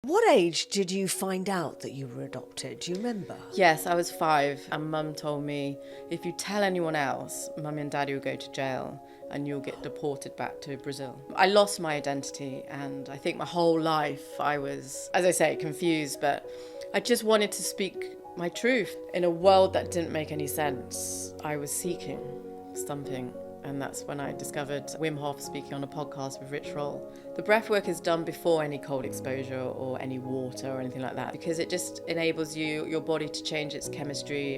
What age did you find out that you were adopted? Do you remember? Yes, I was 5 and Mum told me, if you tell anyone else, Mummy and Daddy will go to jail and you'll get deported back to Brazil. I lost my identity and I think my whole life I was, as I say, confused, but I just wanted to speak my truth. In a world that didn't make any sense, I was seeking something. And that's when I discovered Wim Hof speaking on a podcast with Rich Roll. The breathwork is done before any cold exposure or any water or anything like that because it just enables your body to change its chemistry.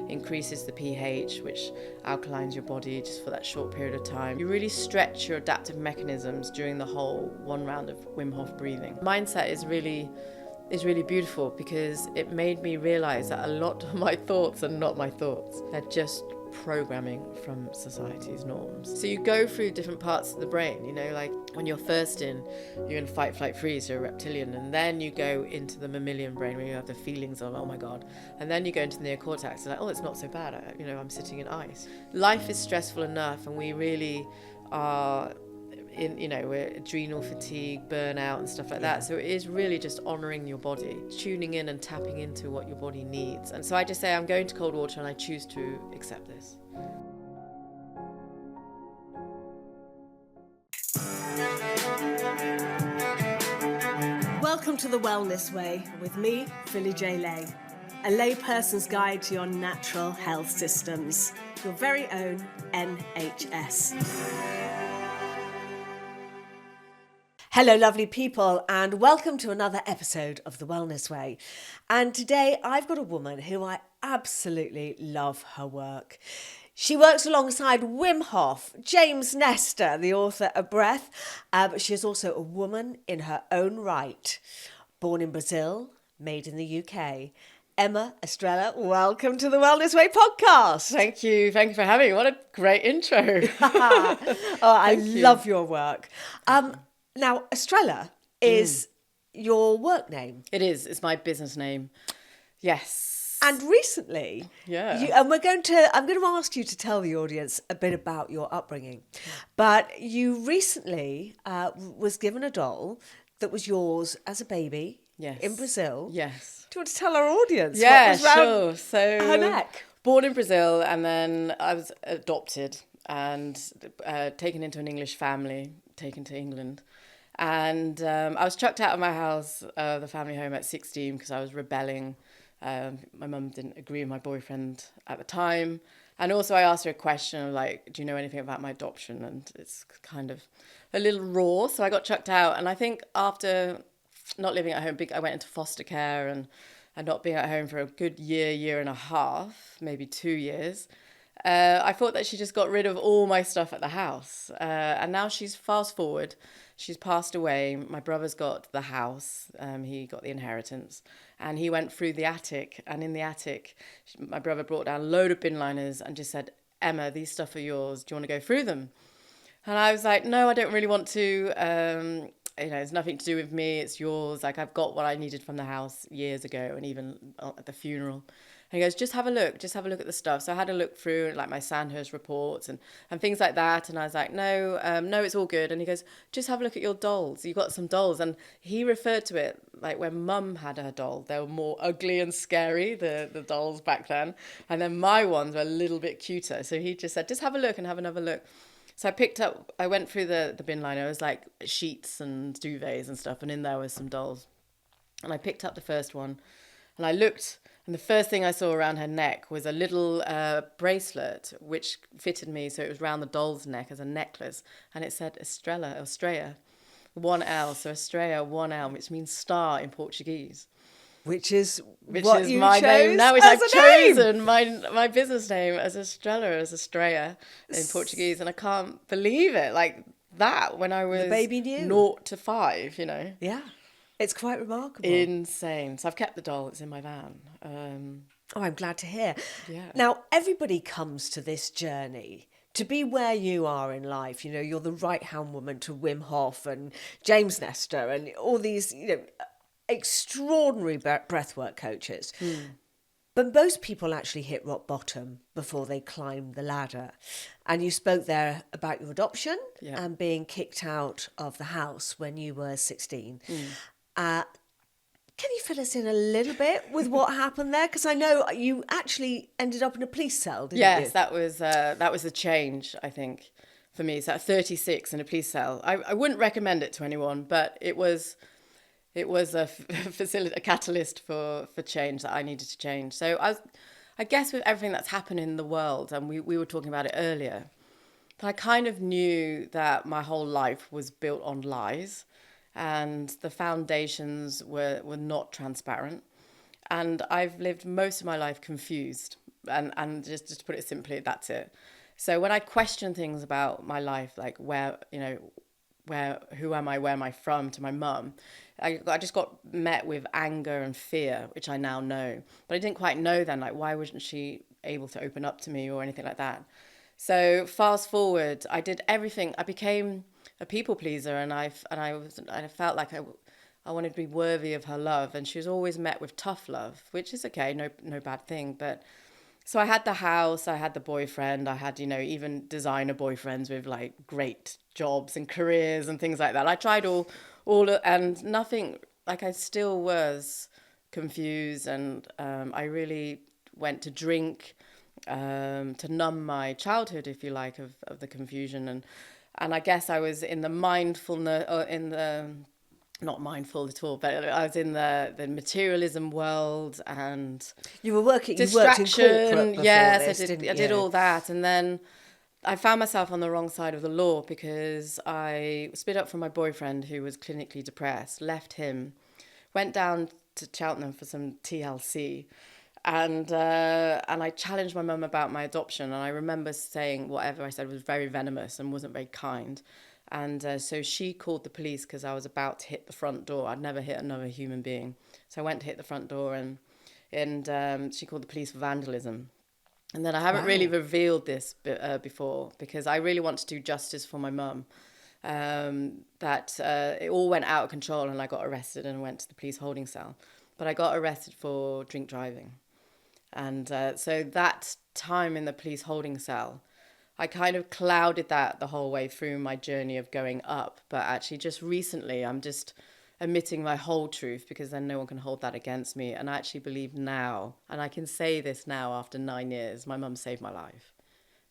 Increases the pH, which alkalines your body just for that short period of time. You really stretch your adaptive mechanisms during the whole one round of Wim Hof breathing. Mindset is really beautiful because it made me realize that a lot of my thoughts are not my thoughts. They're just programming from society's norms. So you go through different parts of the brain, like when you're first in, you're in fight, flight, freeze, you're a reptilian, and then you go into the mammalian brain where you have the feelings of, oh my God, and then you go into the neocortex, like, oh, it's not so bad, I'm sitting in ice. Life is stressful enough, and we really are we're adrenal fatigue, burnout and stuff like that. So it is really just honouring your body, tuning in and tapping into what your body needs. And so I just say, I'm going to cold water and I choose to accept this. Welcome to The Wellness Way with me, Philly J. Lay, a layperson's guide to your natural health systems, your very own NHS. Hello, lovely people, and welcome to another episode of The Wellness Way. And today I've got a woman who I absolutely love her work. She works alongside Wim Hof, James Nestor, the author of Breath, but she is also a woman in her own right. Born in Brazil, made in the UK. Emma Estrela, welcome to the Wellness Way podcast. Thank you for having me. What a great intro. I love your work. Now, Estrela is your work name. It is. It's my business name. Yes. And recently, I'm going to ask you to tell the audience a bit about your upbringing. But you recently was given a doll that was yours as a baby in Brazil. Yes. Do you want to tell our audience what was around sure. So, her neck? Born in Brazil, and then I was adopted and taken into an English family, taken to England. And I was chucked out of my house, the family home, at 16 because I was rebelling. My mum didn't agree with my boyfriend at the time. And also I asked her a question of like, do you know anything about my adoption? And it's kind of a little raw. So I got chucked out. And I think after not living at home, I went into foster care and not being at home for a good year and a half, maybe 2 years. I thought that she just got rid of all my stuff at the house. And now she's fast forward. She's passed away. My brother's got the house. He got the inheritance. And he went through the attic. And in the attic, my brother brought down a load of bin liners and just said, Emma, these stuff are yours. Do you want to go through them? And I was like, no, I don't really want to. It's nothing to do with me. It's yours. Like, I've got what I needed from the house years ago and even at the funeral. And he goes, just have a look at the stuff. So I had a look through like my Sandhurst reports and things like that. And I was like, no, it's all good. And he goes, just have a look at your dolls. You've got some dolls. And he referred to it like when Mum had her doll, they were more ugly and scary, the dolls back then. And then my ones were a little bit cuter. So he just said, just have a look and have another look. So I went through the bin liner. It was like sheets and duvets and stuff. And in there was some dolls. And I picked up the first one and I looked. And the first thing I saw around her neck was a little bracelet, which fitted me. So it was around the doll's neck as a necklace. And it said Estrela, 1L. So Estrela, 1L, which means star in Portuguese. Which is my chose name now, which I've chosen my business name as Estrela in Portuguese. And I can't believe it. Like that when I was the baby knew. 0 to 5, Yeah. It's quite remarkable. Insane. So I've kept the doll. It's in my van. I'm glad to hear. Yeah. Now, everybody comes to this journey to be where you are in life. You're the right-hand woman to Wim Hof and James Nestor and all these, extraordinary breathwork coaches. But most people actually hit rock bottom before they climb the ladder. And you spoke there about your adoption and being kicked out of the house when you were 16. fill us in a little bit with what happened there? Because I know you actually ended up in a police cell, didn't you? Yes, that was a change, I think, for me. So at 36 in a police cell. I wouldn't recommend it to anyone, but it was a catalyst for change that I needed to change. So I guess with everything that's happened in the world, and we were talking about it earlier, but I kind of knew that my whole life was built on lies, and the foundations were not transparent. And I've lived most of my life confused, and just to put it simply, that's it. So when I question things about my life, like who am I, where am I from, to my mum, I just got met with anger and fear, which I now know. But I didn't quite know then, like, why wasn't she able to open up to me or anything like that? So fast forward, I did everything. I became a people pleaser, and I felt like I wanted to be worthy of her love, and she was always met with tough love, which is okay, no bad thing. But so I had the house, I had the boyfriend, I had, even designer boyfriends with like great jobs and careers and things like that. I tried and nothing, like I still was confused, and I really went to drink to numb my childhood, if you like, of the confusion. And I guess I was in the mindfulness, or in the, not mindful at all, but I was in the materialism world and You worked in distraction. corporate before Yes, this, didn't you? I did all that. And then I found myself on the wrong side of the law because I split up from my boyfriend, who was clinically depressed, left him, went down to Cheltenham for some TLC. And I challenged my mum about my adoption. And I remember saying whatever I said was very venomous and wasn't very kind. And so she called the police because I was about to hit the front door. I'd never hit another human being. So I went to hit the front door, and she called the police for vandalism. And then I haven't really revealed this before because I really want to do justice for my mum. That it all went out of control, and I got arrested and went to the police holding cell. But I got arrested for drink driving. And so that time in the police holding cell, I kind of clouded that the whole way through my journey of going up. But actually just recently, I'm just admitting my whole truth, because then no one can hold that against me. And I actually believe now, and I can say this now after 9 years, my mum saved my life.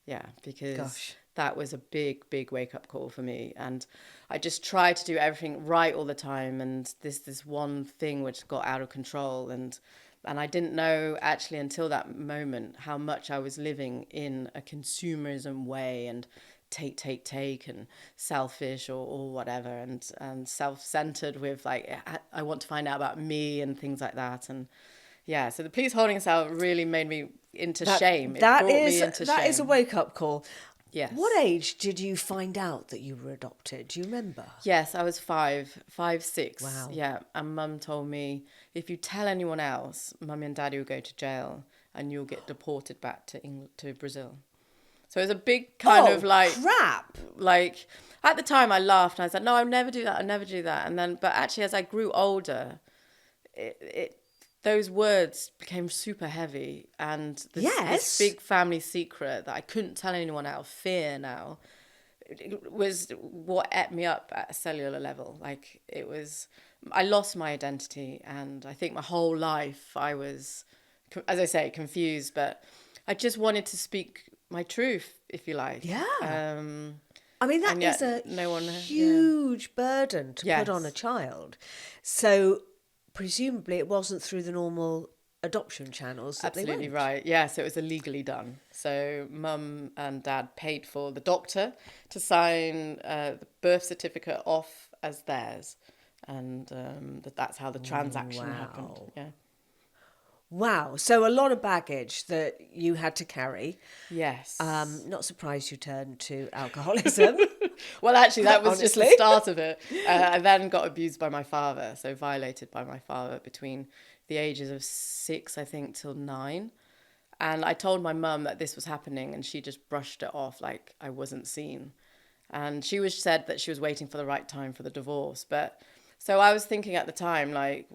Yeah, because that was a big, big wake-up call for me. And I just tried to do everything right all the time. And this one thing which got out of control. And I didn't know actually until that moment how much I was living in a consumerism way, and take and selfish or whatever, and self-centered with like, I want to find out about me and things like that. And yeah, so the police holding cell really made me into shame. That is a wake-up call. Yes. What age did you find out that you were adopted? Do you remember? Yes, I was 6. Wow. Yeah, and Mum told me, if you tell anyone else, Mummy and Daddy will go to jail and you'll get deported back to Brazil. So it was a big kind of like... crap! Like, at the time I laughed and I said, no, I'll never do that, I'll never do that. And then, but actually as I grew older, those words became super heavy, and this big family secret that I couldn't tell anyone out of fear now, it was what ate me up at a cellular level. Like, I lost my identity, and I think my whole life I was, as I say, confused, but I just wanted to speak my truth, if you like. Yeah. I mean, that is a huge burden to put on a child. So presumably it wasn't through the normal adoption channels that Absolutely they went. right. Yes, it was illegally done. So Mum and Dad paid for the doctor to sign the birth certificate off as theirs. And that's how the transaction happened. Yeah. Wow. So a lot of baggage that you had to carry. Yes. Not surprised you turned to alcoholism. Well, actually, that was just the start of it. I then got abused by my father, so violated by my father between the ages of 6, I think, till 9. And I told my mum that this was happening, and she just brushed it off like I wasn't seen. And she said that she was waiting for the right time for the divorce. But so I was thinking at the time, like,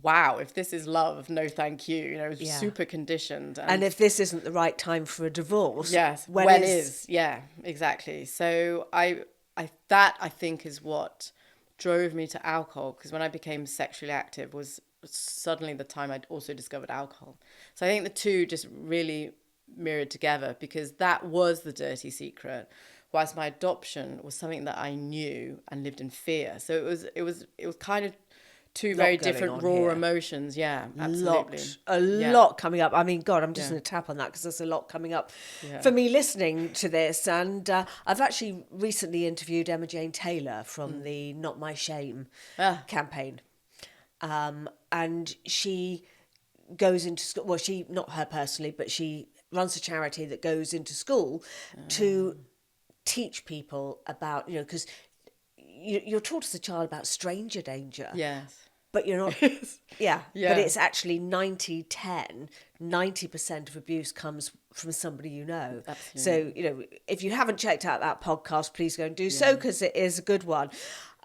wow, if this is love, no thank you. Super conditioned. And if this isn't the right time for a divorce, yes, when is? Yeah, exactly. So I think is what drove me to alcohol, because when I became sexually active was suddenly the time I'd also discovered alcohol. So I think the two just really mirrored together, because that was the dirty secret, whilst my adoption was something that I knew and lived in fear. So it was kind of two very different raw here. emotions. Yeah, absolutely. A Yeah. lot coming up. I mean, God, I'm just Yeah. going to tap on that because there's a lot coming up Yeah. for me listening to this. And I've actually recently interviewed Emma Jane Taylor from the Not My Shame campaign. And she goes into school. Well, she, not her personally, but she runs a charity that goes into school to teach people about, because you're taught as a child about stranger danger. Yes. But you're not, yeah. Yeah. But it's actually 90% of abuse comes from somebody you know. Absolutely. So, if you haven't checked out that podcast, please go and do so, because it is a good one.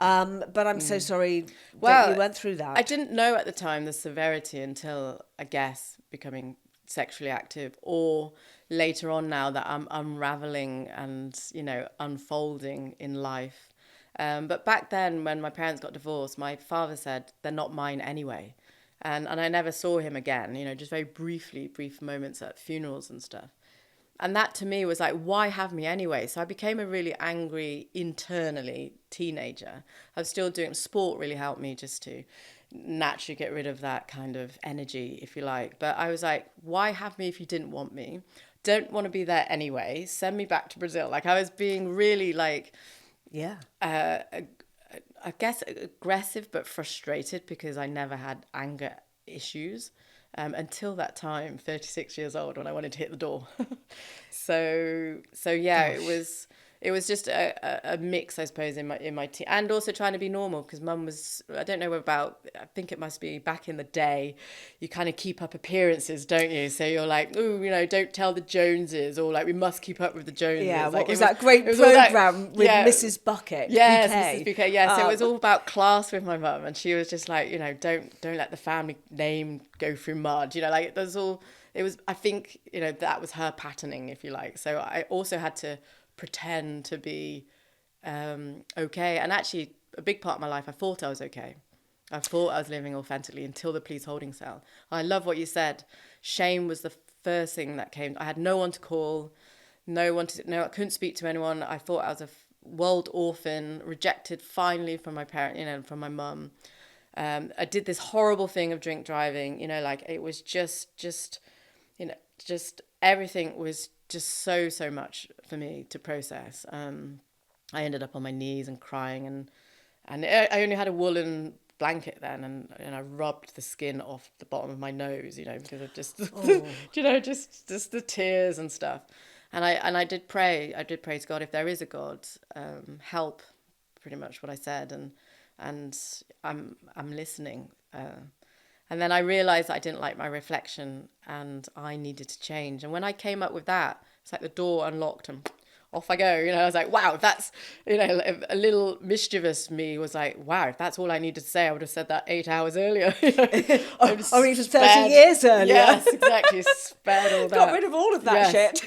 But I'm so sorry that you went through that. I didn't know at the time the severity until, I guess, becoming sexually active, or later on now that I'm unraveling and, unfolding in life. But back then, when my parents got divorced, my father said, they're not mine anyway. And I never saw him again, just very brief moments at funerals and stuff. And that to me was like, why have me anyway? So I became a really angry, internally teenager. I was still doing sport, really helped me just to naturally get rid of that kind of energy, if you like. But I was like, why have me if you didn't want me? Don't want to be there anyway. Send me back to Brazil. Like, I was being really like, I guess aggressive but frustrated, because I never had anger issues until that time, 36 years old, when I wanted to hit the door. So yeah, Gosh. it was just a mix, I suppose, in my teen, and also trying to be normal, because mum was, I don't know about, I think it must be back in the day, you kind of keep up appearances, don't you? So you're like, oh, don't tell the Joneses, or like, we must keep up with the Joneses. Yeah, like, what was that great it was all programme with Mrs. Bucket? Yes, BK. Mrs. BK. Yeah, so it was all about class with my mum, and she was just like, don't let the family name go through mud. Like, there's all. It was. I think that was her patterning, if you like. So I also had to pretend to be okay, and actually, a big part of my life, I thought I was okay. I thought I was living authentically until the police holding cell. I love what you said. Shame was the first thing that came. I had no one to call, I couldn't speak to anyone. I thought I was a world orphan, rejected finally from my parent, from my mum. I did this horrible thing of drink driving, like, it was just everything was just so much for me to process. I ended up on my knees and crying, and I only had a woolen blanket then, and I rubbed the skin off the bottom of my nose, because of just, just the tears and stuff. And I did pray to God, if there is a God, help, pretty much what I said, and I'm listening. And then I realized I didn't like my reflection, and I needed to change. And when I came up with that, it's like the door unlocked and off I go. I was like, wow, that's, a little mischievous me was like, wow, if that's all I needed to say, I would have said that 8 hours earlier. Or even 30 years earlier. Yes, exactly. Spared all that. Got rid of all of that shit.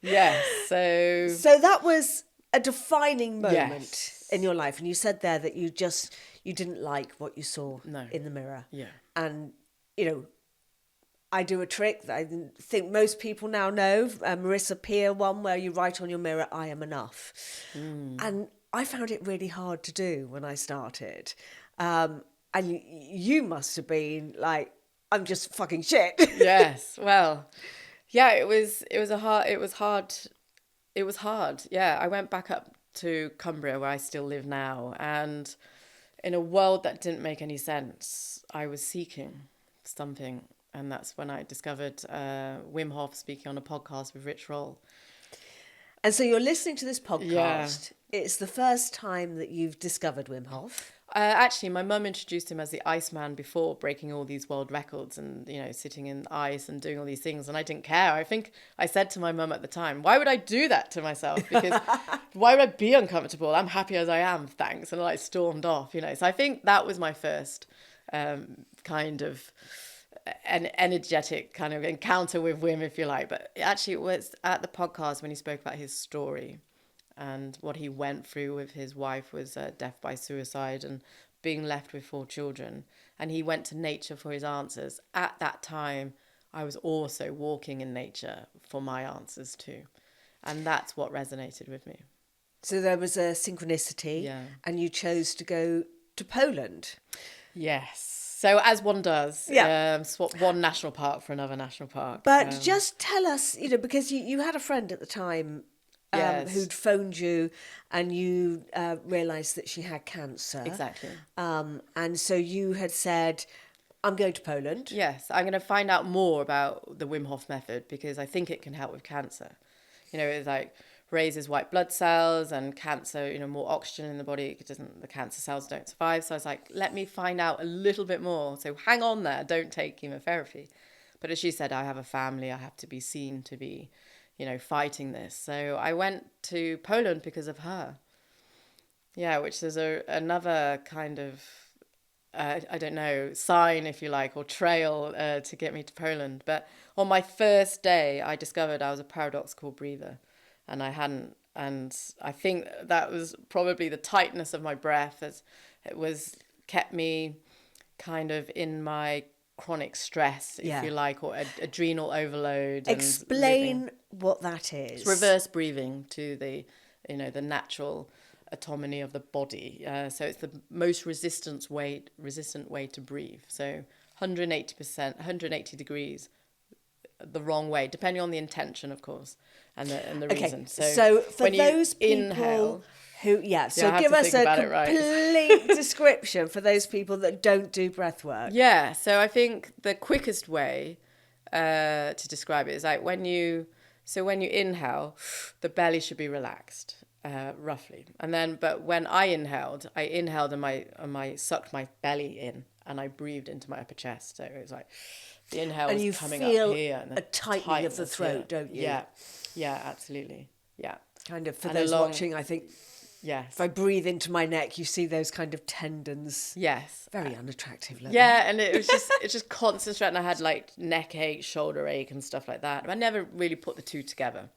Yes. So that was a defining moment Yes. in your life. And you said there that you didn't like what you saw in the mirror. Yeah. And, I do a trick that I think most people now know, Marissa Peer one, where you write on your mirror, I am enough. And I found it really hard to do when I started. And you must have been like, I'm just fucking shit. Yes. Well, yeah, it was hard. Yeah. I went back up to Cumbria, where I still live now. And in a world that didn't make any sense, I was seeking something. And that's when I discovered Wim Hof speaking on a podcast with Rich Roll. And so you're listening to this podcast. Yeah. It's the first time that you've discovered Wim Hof. Actually, my mum introduced him as the Iceman before, breaking all these world records and, sitting in ice and doing all these things. And I didn't care. I think I said to my mum at the time, why would I do that to myself? Because why would I be uncomfortable? I'm happy as I am, thanks. And I stormed off, So I think that was my first kind of an energetic kind of encounter with Wim, if you like. But actually, it was at the podcast when he spoke about his story. And what he went through with his wife was death by suicide and being left with 4 children. And he went to nature for his answers. At that time, I was also walking in nature for my answers too. And that's what resonated with me. So there was a synchronicity, and you chose to go to Poland. Yes. So as one does, swap one national park for another national park. But just tell us, because you had a friend at the time who'd phoned you, and you realised that she had cancer. Exactly. And so you had said, I'm going to Poland. Yes, I'm going to find out more about the Wim Hof method because I think it can help with cancer. It's like raises white blood cells and cancer, more oxygen in the body. The cancer cells don't survive. So I was like, let me find out a little bit more. So hang on there, don't take chemotherapy. But as she said, I have a family, I have to be seen to be, fighting this. So I went to Poland because of her. Yeah, which is another kind of, I don't know, sign, if you like, or trail to get me to Poland. But on my first day, I discovered I was a paradoxical breather. And I hadn't, and I think that was probably the tightness of my breath as it was kept me kind of in my chronic stress, if you like, or adrenal overload. Explain what that is. It's reverse breathing to the natural autonomy of the body. So it's the most resistant way to breathe. So 180 degrees the wrong way, depending on the intention, of course, and the reason. So for when those you people inhale, who, so give us a complete description for those people that don't do breath work. Yeah, so I think the quickest way to describe it is like when you inhale, the belly should be relaxed, roughly, but when I inhaled and I sucked my belly in and I breathed into my upper chest. So it was like the inhale and was coming feel up here, and a tightening of the throat, don't you? Yeah, absolutely. Yeah, kind of for those watching, I think. Yes. If I breathe into my neck, you see those kind of tendons. Yes. Very unattractive looking. Yeah, and it's just constant stress. And I had like neck ache, shoulder ache, and stuff like that. I never really put the two together.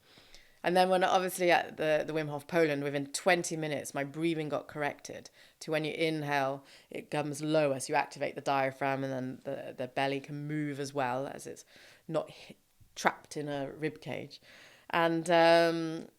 And then when obviously at the Wim Hof Poland, within 20 minutes, my breathing got corrected to when you inhale, it comes lower. So you activate the diaphragm, and then the belly can move as well, as it's not trapped in a rib cage. And then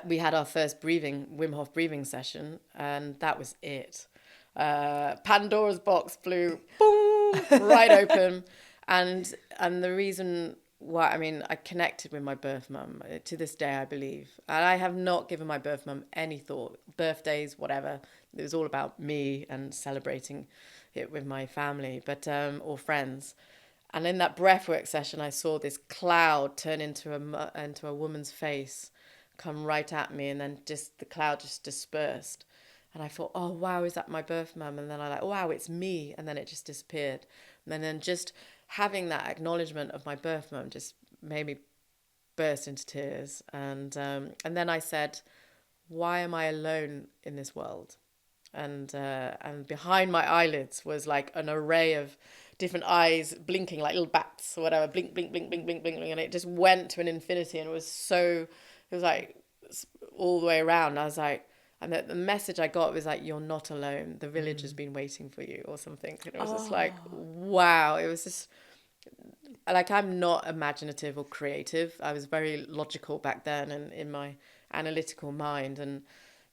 we had our first Wim Hof breathing session, and that was it. Pandora's box flew boom right open, and the reason why, I connected with my birth mum to this day, I believe, and I have not given my birth mum any thought. Birthdays, whatever, it was all about me and celebrating it with my family, or friends. And in that breathwork session, I saw this cloud turn into a woman's face, come right at me, and then the cloud just dispersed. And I thought, oh, wow, is that my birth mum? And then I oh, wow, it's me. And then it just disappeared. And then just having that acknowledgement of my birth mum just made me burst into tears. And then I said, why am I alone in this world? And behind my eyelids was like an array of different eyes blinking like little bats or whatever, blink, blink, blink, blink, blink, blink, and it just went to an infinity, and it was like all the way around. I was like, and the message I got was like, you're not alone. The village has been waiting for you, or something. And it was just like, wow. It was just like, I'm not imaginative or creative. I was very logical back then and in my analytical mind. And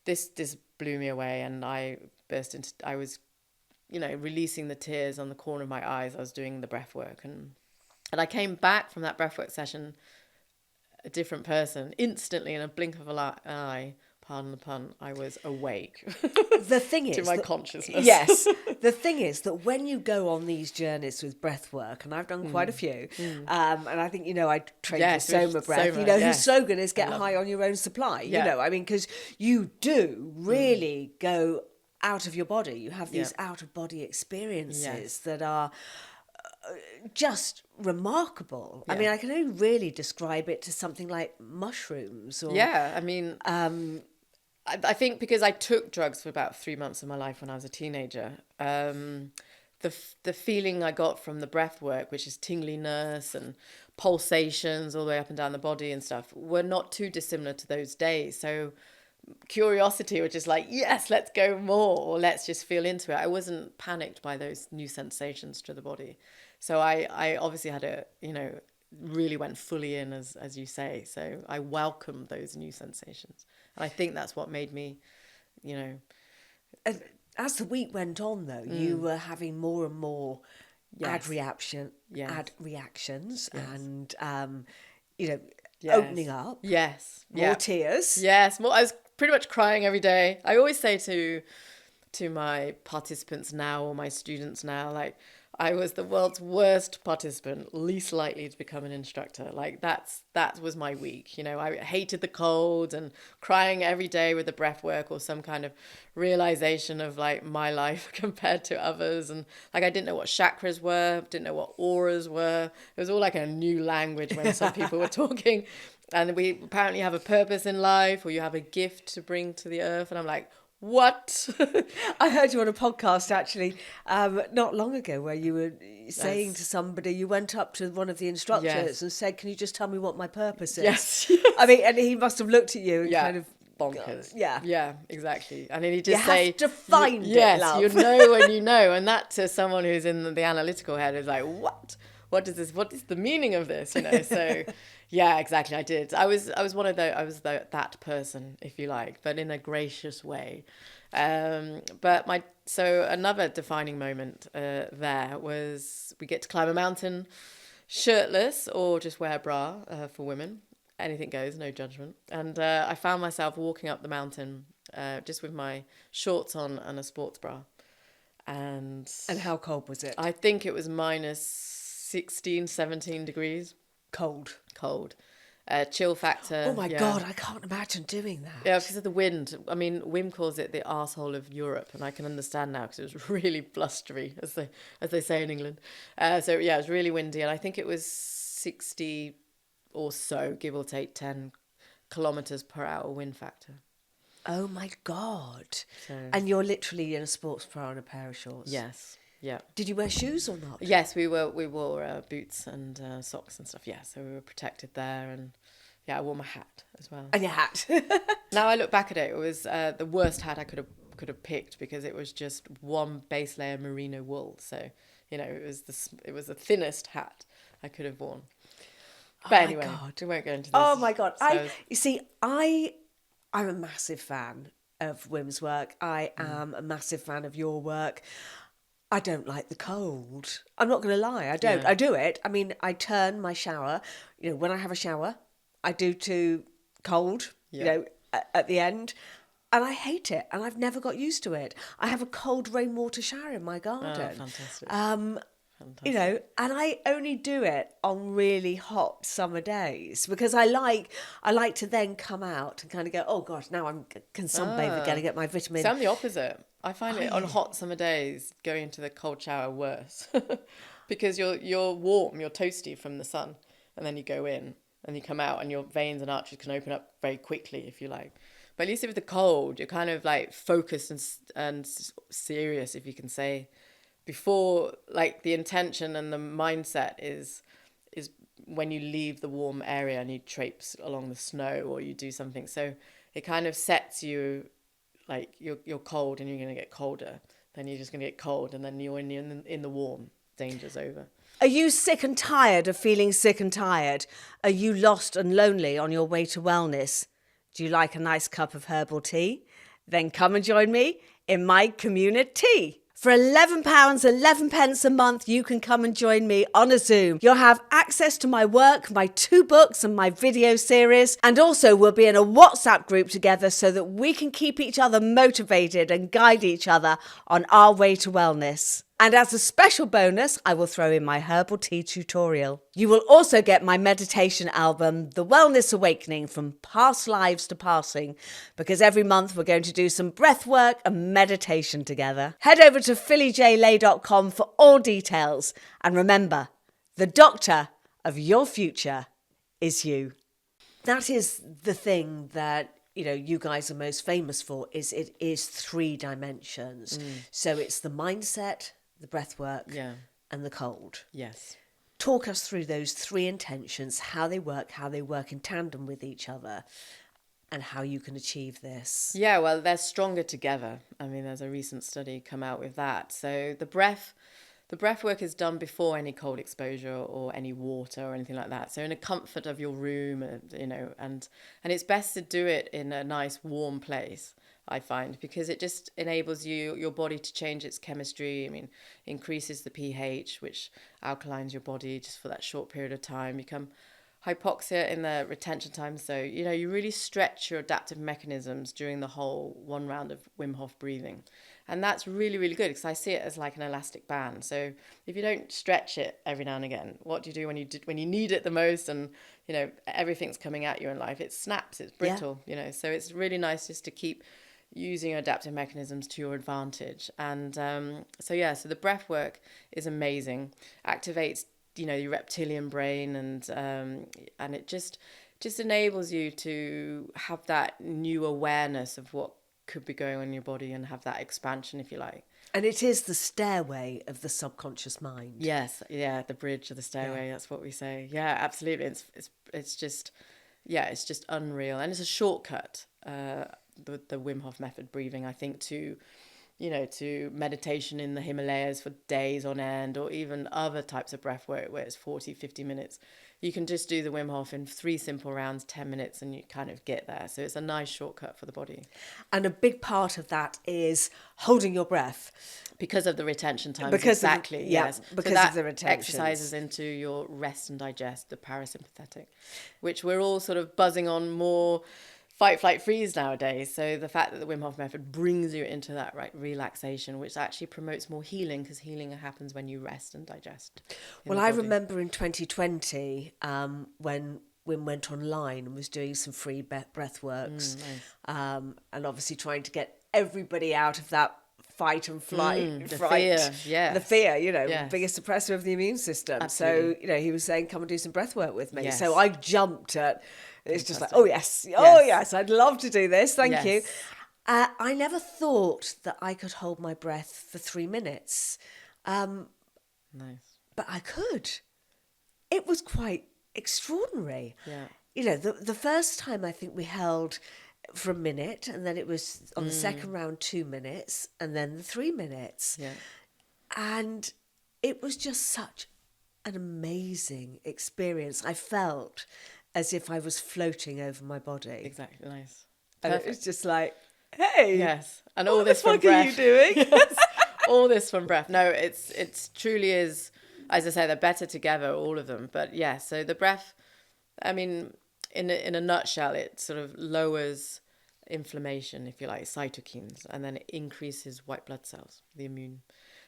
this blew me away, and I was, releasing the tears on the corner of my eyes. I was doing the breath work, and I came back from that breathwork session a different person instantly, in a blink of an eye. Pardon the pun. I was awake. The thing is, to my consciousness. Yes, the thing is that when you go on these journeys with breath work, and I've done quite a few, and I think I trained with Soma breath. Whose slogan is "Get high on your own supply." Yeah. Because you do really go out of your body. You have these out of body experiences that are just remarkable. Yeah. I can only really describe it to something like mushrooms. Or, I think because I took drugs for about 3 months of my life when I was a teenager, the feeling I got from the breath work, which is tingliness and pulsations all the way up and down the body and stuff, were not too dissimilar to those days. So curiosity, which is like, yes, let's go more, or let's just feel into it. I wasn't panicked by those new sensations to the body. So I obviously had really went fully in, as you say. So I welcomed those new sensations. And I think that's what made me, As the week went on, though, you were having more and more Yes. ad reactions, Yes. and Yes. opening up. Yes. More tears. Yes. More. I was pretty much crying every day. I always say to my participants now, or my students now, like, I was the world's worst participant, least likely to become an instructor. Like that was my week. I hated the cold and crying every day with the breath work, or some kind of realization of like my life compared to others. And like, I didn't know what chakras were, didn't know what auras were. It was all like a new language when some people were talking. And we apparently have a purpose in life, or you have a gift to bring to the earth. And I'm like, what? I heard you on a podcast actually not long ago, where you were saying to somebody, you went up to one of the instructors and said, can you just tell me what my purpose is? Yes. I mean, and he must have looked at you and kind of bonkers. Yeah, Exactly. And then he just you have to find it, love. You know when you know. And that, to someone who's in the analytical head, is like, what is this? What is the meaning of this? So yeah, exactly. I did. I was one of those. I was that person, if you like, but in a gracious way. So another defining moment there was, we get to climb a mountain shirtless, or just wear a bra for women. Anything goes, no judgment. And I found myself walking up the mountain just with my shorts on and a sports bra. And how cold was it? I think it was minus 16, 17 degrees. Cold. Chill factor. Oh my God, I can't imagine doing that. Yeah, because of the wind. I mean, Wim calls it the arsehole of Europe, and I can understand now, because it was really blustery, as they say in England. So yeah, it was really windy, and I think it was 60 or so, give or take 10 kilometers per hour wind factor. Oh my God. So, and you're literally in a sports bra and a pair of shorts. Yes. Yeah. Did you wear shoes or not? Yes, we wore boots and socks and stuff. Yeah, so we were protected there, and yeah, I wore my hat as well. And your hat. Now I look back at it, it was the worst hat I could have picked, because it was just one base layer merino wool. So it was the thinnest hat I could have worn. But anyway, we won't go into this. Oh my God! I'm a massive fan of Wim's work. I am a massive fan of your work. I don't like the cold. I'm not going to lie. I don't. Yeah. I do it. I mean, I turn my shower. When I have a shower, I do to cold. Yeah. At the end, and I hate it. And I've never got used to it. I have a cold rainwater shower in my garden. Oh, fantastic. And I only do it on really hot summer days, because I like to then come out and kind of go, oh gosh, now I can sunbathe again and get my vitamin. So I'm the opposite. I find it on hot summer days, going into the cold shower worse, because you're warm, you're toasty from the sun, and then you go in and you come out, and your veins and arteries can open up very quickly, if you like. But at least with the cold, you're kind of like focused and serious, if you can say. Before, like, the intention and the mindset is when you leave the warm area and you traipse along the snow, or you do something. So it kind of sets you, like, you're cold and you're going to get colder. Then you're just going to get cold, and then you're in the warm. Danger's over. Are you sick and tired of feeling sick and tired? Are you lost and lonely on your way to wellness? Do you like a nice cup of herbal tea? Then come and join me in my community. For £11.11 a month, you can come and join me on a Zoom. You'll have access to my work, my 2 books and my video series. And also we'll be in a WhatsApp group together, so that we can keep each other motivated and guide each other on our way to wellness. And as a special bonus, I will throw in my herbal tea tutorial. You will also get my meditation album, The Wellness Awakening, From Past Lives to Passing, because every month we're going to do some breath work and meditation together. Head over to phillyjlay.com for all details. And remember, the doctor of your future is you. That is the thing that you guys are most famous for, is it is 3 dimensions. So it's the mindset, the breath work, Yeah. and the cold. Yes. Talk us through those three intentions, how they work in tandem with each other, and how you can achieve this. Yeah, well, they're stronger together. I mean, there's a recent study come out with that. So the breath work is done before any cold exposure or any water or anything like that. So in the comfort of your room, and it's best to do it in a nice warm place, I find, because it just enables your body to change its chemistry. I mean, increases the pH, which alkalines your body just for that short period of time. Become hypoxia in the retention time. So, you really stretch your adaptive mechanisms during the whole one round of Wim Hof breathing. And that's really, really good because I see it as like an elastic band. So if you don't stretch it every now and again, what do you do when you need it the most and, everything's coming at you in life? It snaps, it's brittle, So it's really nice just to keep using your adaptive mechanisms to your advantage. And so the breath work is amazing. Activates your reptilian brain, and it just enables you to have that new awareness of what could be going on in your body and have that expansion, if you like. And it is the stairway of the subconscious mind. Yes, yeah, the bridge of the stairway. That's what we say. Yeah, absolutely. It's just unreal, and it's a shortcut. The Wim Hof method breathing, I think, to meditation in the Himalayas for days on end, or even other types of breath work where it's 40, 50 minutes. You can just do the Wim Hof in 3 simple rounds, 10 minutes, and you kind of get there. So it's a nice shortcut for the body. And a big part of that is holding your breath. Because of the retention times, Because yes. Because so of the retention. Exercises into your rest and digest, the parasympathetic, which we're all sort of buzzing on more fight, flight, freeze nowadays. So the fact that the Wim Hof method brings you into that relaxation, which actually promotes more healing, because healing happens when you rest and digest. Well, I remember in 2020 when Wim went online and was doing some free breath works, Nice. and obviously trying to get everybody out of that fight and flight, the fright, fear, yes. the fear, Yes. biggest suppressor of the immune system. Absolutely. So, he was saying, come and do some breath work with me. Yes. So I jumped at, it's just like, Fantastic. oh yes, I'd love to do this. Thank you. Yes. I never thought that I could hold my breath for 3 minutes. Nice. But I could. It was quite extraordinary. Yeah. The first time I think we held for a minute, and then it was on the second round 2 minutes, and then the 3 minutes. Yeah. And it was just such an amazing experience. I felt as if I was floating over my body. Exactly. Nice. And it was just like, hey. Yes. And what all this the from fuck breath. are you doing? Yes. All this from breath. No, it's truly is, as I say, they're better together, all of them. But yeah, so the breath, I mean, in a nutshell, it sort of lowers inflammation, if you like, cytokines, and then it increases white blood cells, the immune.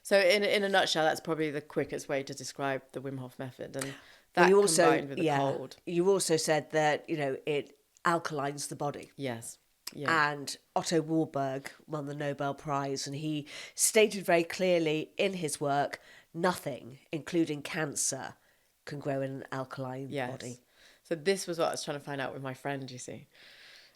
So in a nutshell, that's probably the quickest way to describe the Wim Hof method. And that you also, combined with the cold. You also said that, it alkalines the body. Yes. Yeah. And Otto Warburg won the Nobel Prize, and he stated very clearly in his work, nothing, including cancer, can grow in an alkaline body. So this was what I was trying to find out with my friend, you see.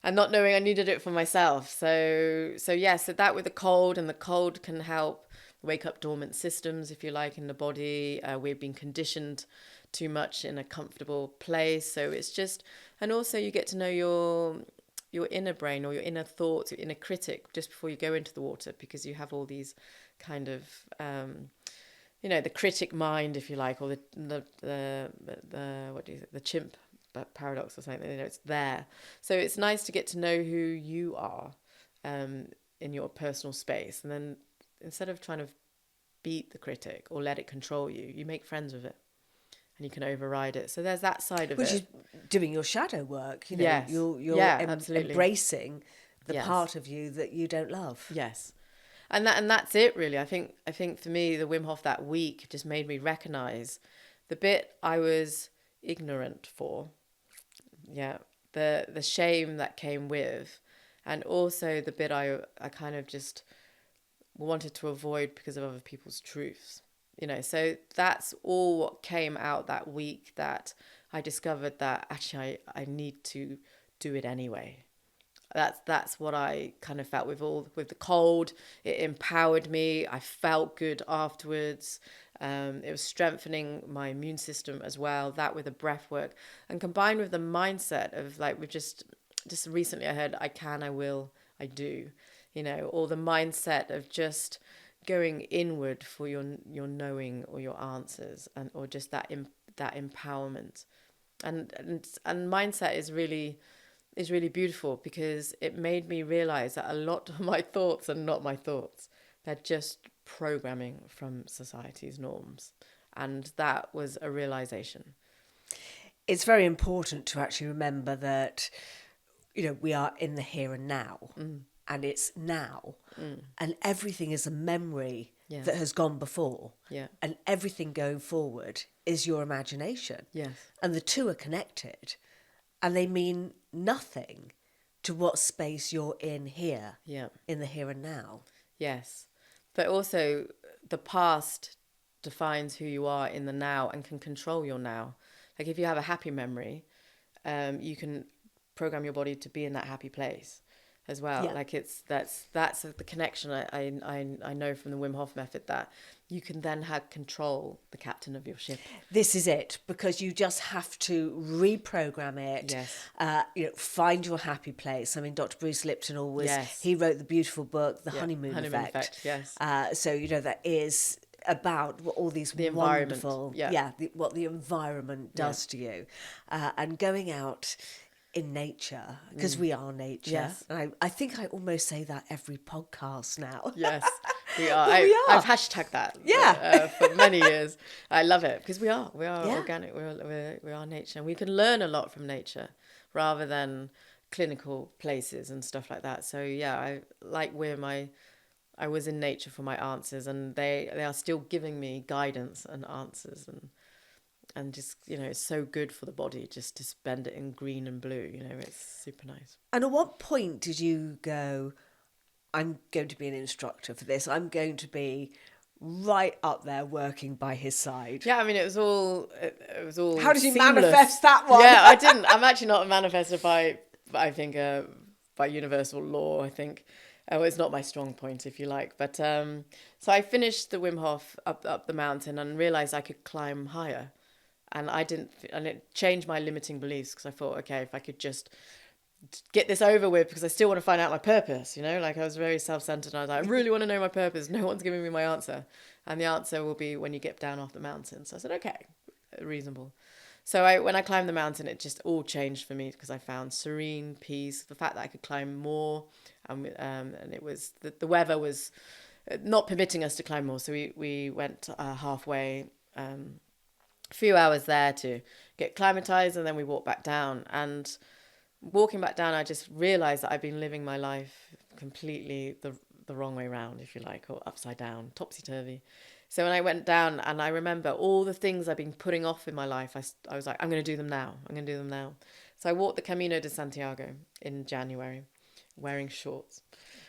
And not knowing I needed it for myself. So that with the cold, and the cold can help wake up dormant systems, if you like, in the body. We've been conditioned too much in a comfortable place. So it's just, and also you get to know your inner brain, or your inner thoughts, your inner critic, just before you go into the water, because you have all these kind of, the critic mind, if you like, or the chimp paradox or something. It's there. So it's nice to get to know who you are in your personal space, and then instead of trying to beat the critic or let it control you, you make friends with it. And you can override it. So there's that side of Which it. is doing your shadow work. Yes. You're absolutely. embracing the part of you that you don't love. Yes. And that's it, really. I think for me, the Wim Hof that week just made me recognise the bit I was ignorant for. Yeah. The shame that came with, and also the bit I kind of just wanted to avoid because of other people's truths. So that's all what came out that week, that I discovered that actually I need to do it anyway. That's what I kind of felt with the cold. It empowered me. I felt good afterwards. It was strengthening my immune system as well. That with the breath work, and combined with the mindset of like, we just recently I heard, I can, I will, I do, or the mindset of just going inward for your knowing or your answers, and or just that empowerment, and mindset is really beautiful, because it made me realize that a lot of my thoughts are not my thoughts. They're just programming from society's norms. And that was a realization. It's very important to actually remember that, we are in the here and now, and it's now, and everything is a memory Yes. that has gone before, Yeah. and everything going forward is your imagination. Yes. And the two are connected, and they mean nothing to what space you're in here, Yeah. in the here and now. Yes. But also, the past defines who you are in the now and can control your now. Like, if you have a happy memory, you can program your body to be in that happy place as well. Yeah. Like, that's the connection I know from the Wim Hof method, that you can then have control, the captain of your ship. This is it, because you just have to reprogram it. Yes. Find your happy place. I mean, Dr. Bruce Lipton always, Yes. he wrote the beautiful book, The Yeah. Honeymoon Effect. Yes. So, that is about what all these The environment. wonderful, Yeah. what the environment does to you. And going out in nature, because we are nature. Yes. And I think I almost say that every podcast now. Yes, we are. But we are. I've hashtagged that. Yeah. For many years. I love it, because we are Yeah. organic. We are nature, and we can learn a lot from nature, rather than clinical places and stuff like that. So yeah, I like Wim. I was in nature for my answers, and they are still giving me guidance and answers, and just, it's so good for the body just to spend it in green and blue. It's super nice. And at what point did you go, I'm going to be an instructor for this? I'm going to be right up there working by his side. Yeah, I mean, it was all How did you seamless. manifest that one? Yeah, I didn't. I'm actually not a manifester by universal law, I think. It's not my strong point, if you like. But so I finished the Wim Hof up the mountain and realized I could climb higher. And it changed my limiting beliefs, because I thought, okay, if I could just get this over with, because I still want to find out my purpose, like I was very self-centered, and I was like, I really want to know my purpose. No one's giving me my answer. And the answer will be when you get down off the mountain. So I said, okay, reasonable. So when I climbed the mountain, it just all changed for me, because I found serene peace, the fact that I could climb more, and it was, the weather was not permitting us to climb more. So we went halfway, a few hours there to get climatized, and then we walked back down. And walking back down, I just realized that I've been living my life completely the wrong way around, if you like, or upside down, topsy-turvy. So when I went down, and I remember all the things I've been putting off in my life, I was like, I'm going to do them now. I'm going to do them now. So I walked the Camino de Santiago in January, wearing shorts.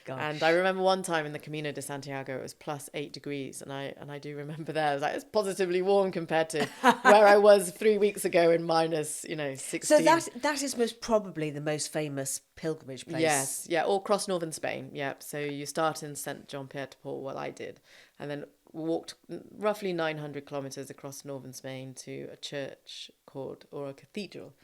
Gosh. And I remember one time in the Camino de Santiago, it was +8 degrees. And I do remember there, I was like, it's positively warm compared to where I was 3 weeks ago in -16. So that is most probably the most famous pilgrimage place. Yes, yeah, all across northern Spain. Yeah, so you start in Saint John Pierre de Paul, well, I did, and then walked roughly 900 kilometers across northern Spain to a church or a cathedral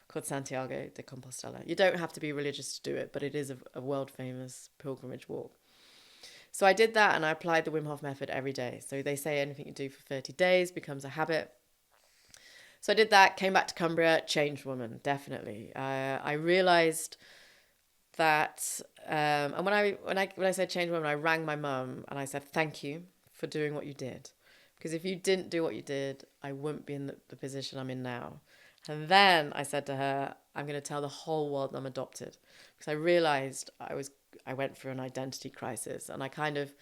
called Santiago de Compostela. You don't have to be religious to do it, but it is a world famous pilgrimage walk. So I did that, and I applied the Wim Hof method every day. So they say anything you do for 30 days becomes a habit. So I did that, came back to Cumbria, changed woman, definitely. I realized that, and when I said change woman, I rang my mum and I said, thank you for doing what you did. Because if you didn't do what you did, I wouldn't be in the position I'm in now. And then I said to her, I'm going to tell the whole world I'm adopted. Because I realized I went through an identity crisis, and I kind of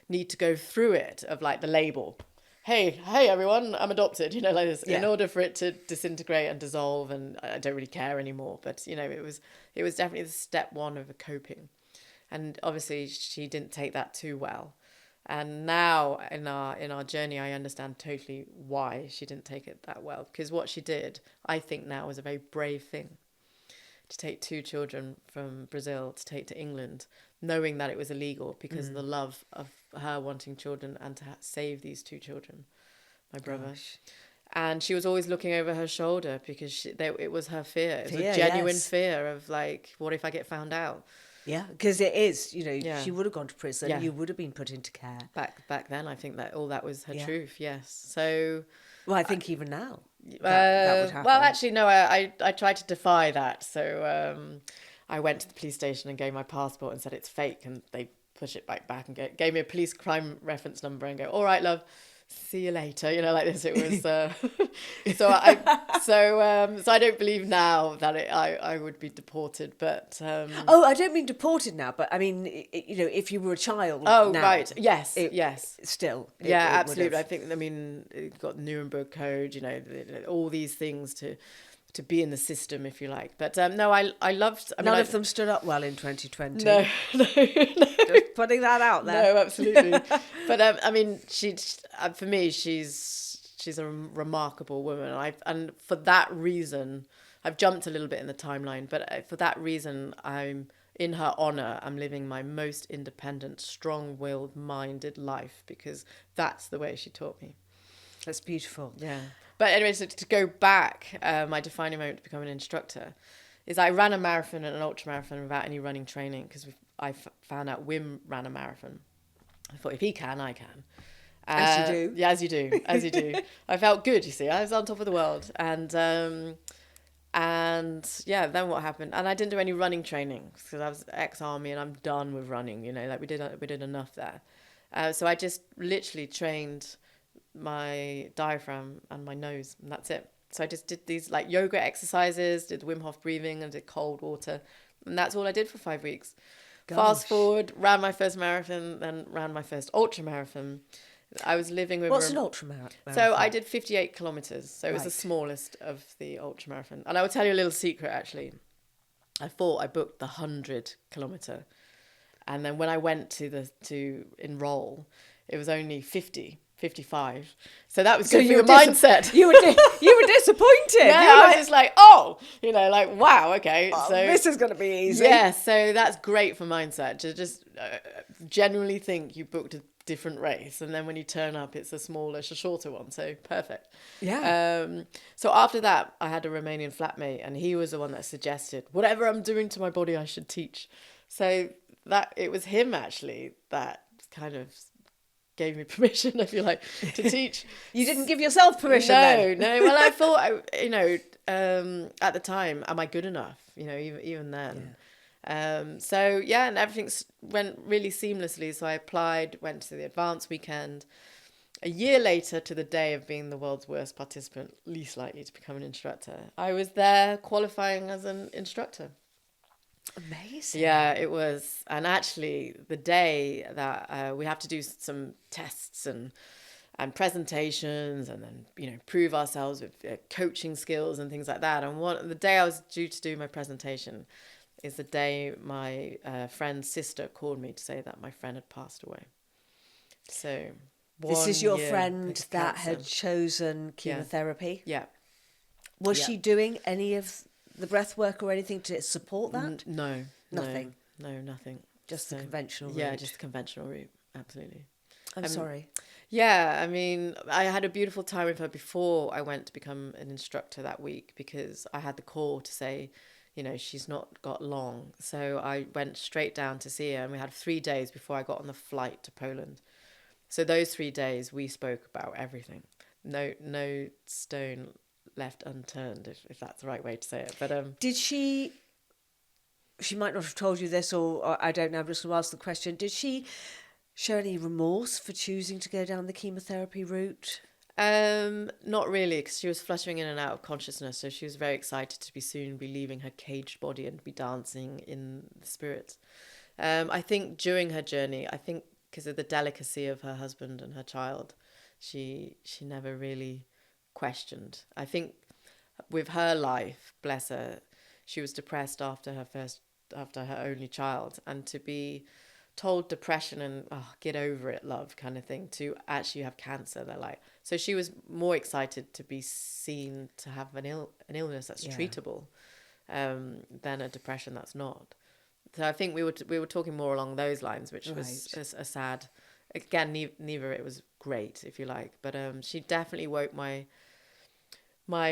need to go through it, of like the label. Hey everyone, I'm adopted, like this, in order for it to disintegrate and dissolve, and I don't really care anymore. But, it was definitely the step one of a coping. And obviously she didn't take that too well. And now in our journey, I understand totally why she didn't take it that well. Because what she did, I think now, was a very brave thing. to take 2 children from Brazil to take to England, knowing that it was illegal because of the love of her wanting children and to save these 2 children, my brother. Gosh. And she was always looking over her shoulder because it was her fear. It was Fear, a genuine yes. fear of like, what if I get found out? Yeah, because it is, Yeah. she would have gone to prison. Yeah. You would have been put into care. Back then, I think that all that was her Yeah. truth. Yes. So, Well, I think even now that would happen. well, actually, no. I tried to defy that. So I went to the police station and gave my passport and said it's fake, and they push it back and gave me a police crime reference number and go, all right, love, see you later. Like this. It was so I don't believe now that I would be deported, but Oh, I don't mean deported now, but I mean, if you were a child. oh, now, right, yes, it- yes. Still. it Yeah, would absolutely. have- I think, you've got Nuremberg Code, all these things to be in the system, if you like. But no, I loved. None of them stood up well in 2020. No, no, Just putting that out there. no, absolutely. But for me, she's a remarkable woman. And for that reason, I've jumped a little bit in the timeline. But for that reason, I'm in her honor. I'm living my most independent, strong-willed, minded life because that's the way she taught me. That's beautiful. Yeah. But anyway, so to go back, my defining moment to become an instructor is I ran a marathon and an ultra marathon without any running training because I found out Wim ran a marathon. I thought, if he can, I can. As you do. Yeah, as you do. As you do. I felt good, you see. I was on top of the world. And yeah, then what happened? And I didn't do any running training because I was ex-army and I'm done with running, like we did enough there. So I just literally trained my diaphragm and my nose, and that's it. So I just did these like yoga exercises, did Wim Hof breathing and did cold water, and that's all I did for 5 weeks. Gosh. Fast forward, ran my first marathon, then ran my first ultra marathon. I was living with What's an ultra marathon? So I did 58 kilometers, so it was the Right. smallest of the ultra marathon. And I will tell you a little secret actually. I thought I booked the 100-kilometer, and then when I went to enroll, it was only 55. So that was good for your mindset. You were disappointed. Yeah, You were I was like, just like, oh, like, wow, okay. "Oh, So this is going to be easy. yeah, so that's great for mindset to just genuinely think you booked a different race, and then when you turn up, it's a smaller, shorter one. So perfect. Yeah. So after that, I had a Romanian flatmate, and he was the one that suggested whatever I'm doing to my body, I should teach. So that it was him actually that kind of gave me permission, if you like, to teach. You didn't give yourself permission No, then? no. Well, I thought, at the time, am I good enough? Even then. So yeah, and everything went really seamlessly. So I applied, went to the advanced weekend. A year later, to the day of being the world's worst participant, least likely to become an instructor, I was there qualifying as an instructor. Amazing. Yeah, it was. And actually, the day that we have to do some tests and presentations and then, prove ourselves with coaching skills and things like that. And the day I was due to do my presentation is the day my friend's sister called me to say that my friend had passed away. So This is your 1 year friend with that cancer. had chosen chemotherapy. Yeah. Was Yeah. she doing any of the breath work or anything to support that? No. Nothing. No, nothing. Just the conventional Yeah, route. just the conventional route. Absolutely. I'm sorry. Yeah, I had a beautiful time with her before I went to become an instructor that week because I had the call to say, she's not got long. So I went straight down to see her, and we had 3 days before I got on the flight to Poland. So those 3 days we spoke about everything. No stone left unturned, if that's the right way to say it. But Did she might not have told you this, or I don't know, I'm just going to ask the question. Did she show any remorse for choosing to go down the chemotherapy route? Not really, because she was fluttering in and out of consciousness, so she was very excited to soon be leaving her caged body and be dancing in the spirit. I think during her journey, because of the delicacy of her husband and her child, she never really questioned. I think with her life, bless her, she was depressed after her only child, and to be told depression and get over it, love, kind of thing, to actually have cancer, they're like, so she was more excited to be seen to have an illness that's treatable, than a depression that's not. So I think we were talking more along those lines, which was a sad. Again, neither it was great, if you like, but she definitely woke my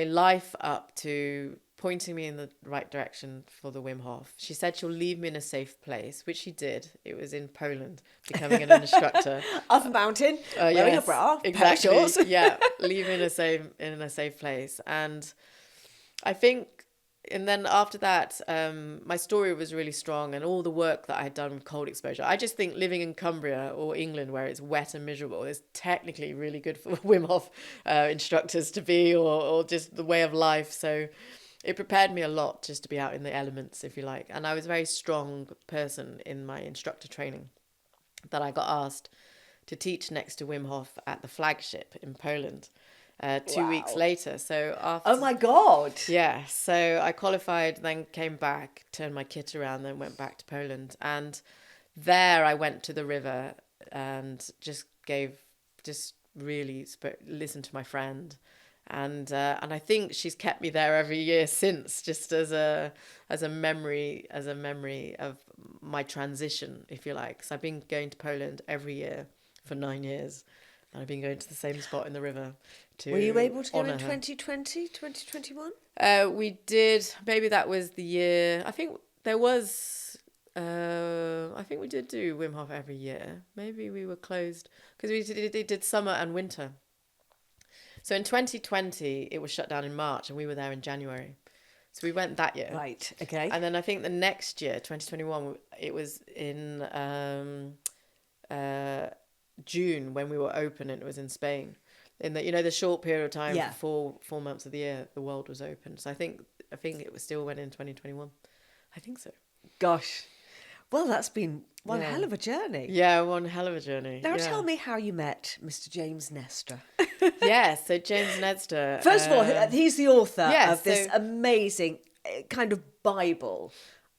life up to pointing me in the right direction for the Wim Hof. She said she'll leave me in a safe place, which she did. It was in Poland, becoming an instructor. Up a mountain, wearing a bra, exactly. pair of shorts. Yeah, leave me in a safe place. And I think, and then after that, my story was really strong, and all the work that I had done with cold exposure. I just think living in Cumbria or England, where it's wet and miserable, is technically really good for Wim Hof instructors to be, or just the way of life. So it prepared me a lot just to be out in the elements, if you like. And I was a very strong person in my instructor training that I got asked to teach next to Wim Hof at the flagship in Poland. 2 weeks later. So after, Oh my God. yeah, so I qualified, then came back, turned my kit around, then went back to Poland. And there I went to the river and just really listened to my friend. And I think she's kept me there every year since, just as a memory of my transition, if you like. So I've been going to Poland every year for 9 years. And I've been going to the same spot in the river to Were you able to go in her. 2020, 2021? We did. Maybe that was the year. I think there was. I think we did do Wim Hof every year. Maybe we were closed because we did summer and winter. So in 2020, it was shut down in March, and we were there in January. So we went that year. Right. Okay. And then I think the next year, 2021, it was in June when we were open, and it was in Spain. In the the short period of time, for 4 months of the year, the world was open. So I think it was still went in 2021. I think so. Gosh. Well, that's been one hell of a journey. Yeah, one hell of a journey. Now tell me how you met Mr. James Nestor. Yes, so James Nestor. First of all, he's the author of this amazing kind of Bible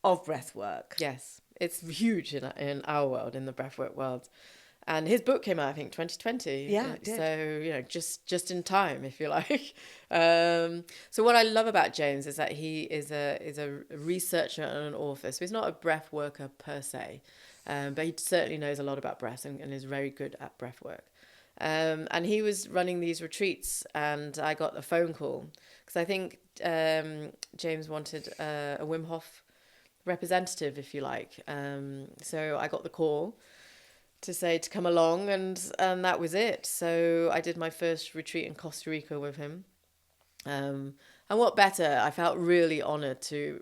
of breathwork. Yes, it's huge in our world, in the breathwork world. And his book came out, I think, 2020. Yeah, it did. So, just in time, if you like. So what I love about James is that he is a researcher and an author. So he's not a breath worker per se, but he certainly knows a lot about breath and is very good at breath work. And he was running these retreats, and I got a phone call because I think James wanted a Wim Hof representative, if you like. So I got the call to say to come along, and that was it. So I did my first retreat in Costa Rica with him. And what better, I felt really honoured to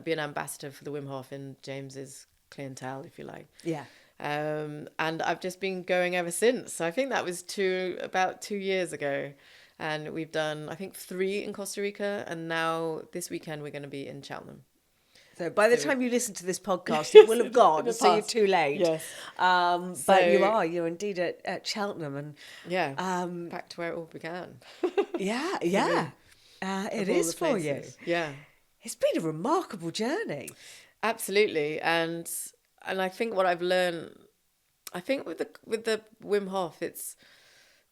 be an ambassador for the Wim Hof in James's clientele, if you like. Yeah. And I've just been going ever since. So I think that was about 2 years ago. And we've done, I think, 3 in Costa Rica. And now this weekend we're going to be in Cheltenham. So by the time you listen to this podcast, it will have gone, so you're too late. Yes. But you're indeed at Cheltenham. And back to where it all began. Yeah. It is for you. Yeah. It's been a remarkable journey. Absolutely. And I think what I've learned, I think with the Wim Hof, it's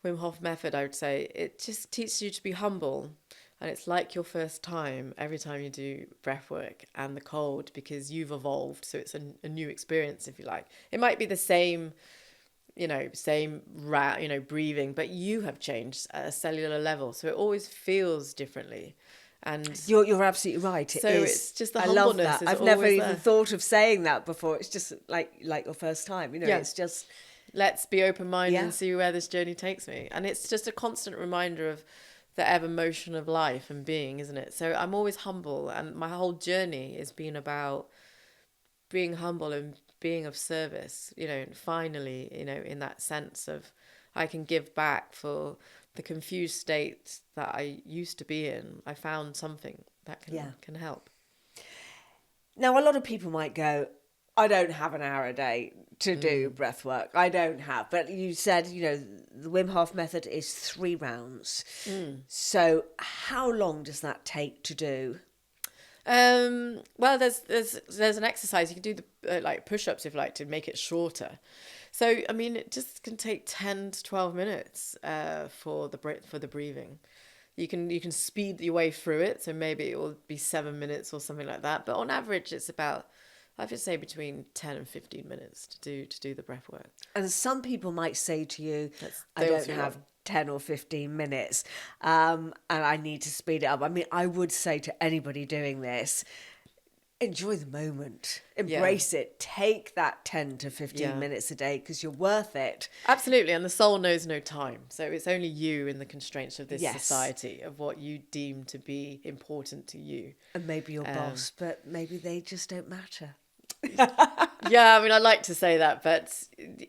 Wim Hof method, I would say, it just teaches you to be humble. And it's like your first time every time you do breath work and the cold, because you've evolved. So it's a new experience, if you like. It might be the same, breathing, but you have changed at a cellular level. So it always feels differently. And you're absolutely right. It's just the humbleness. I love that. I've never even thought of saying that before. It's just like your first time. It's just, let's be open-minded and see where this journey takes me. And it's just a constant reminder of the ever motion of life and being, isn't it? So I'm always humble, and my whole journey has been about being humble and being of service, finally, in that sense of I can give back for the confused state that I used to be in. I found something that can help. Now, a lot of people might go, I don't have an hour a day to do breath work. I don't have. But you said, the Wim Hof method is 3 rounds. So how long does that take to do? Well, there's an exercise. You can do the push-ups, if you like, to make it shorter. So, I mean, it just can take 10 to 12 minutes for the breathing. You can speed your way through it, so maybe it will be 7 minutes or something like that. But on average, it's about, I would say, between 10 and 15 minutes to do the breath work. And some people might say to you, I still don't too have long. 10 or 15 minutes and I need to speed it up. I mean, I would say to anybody doing this, enjoy the moment, embrace it, take that 10 to 15 minutes a day because you're worth it. Absolutely, and the soul knows no time. So it's only you in the constraints of this Yes. society, of what you deem to be important to you. And maybe your boss, but maybe they just don't matter. Yeah, I mean, I like to say that, but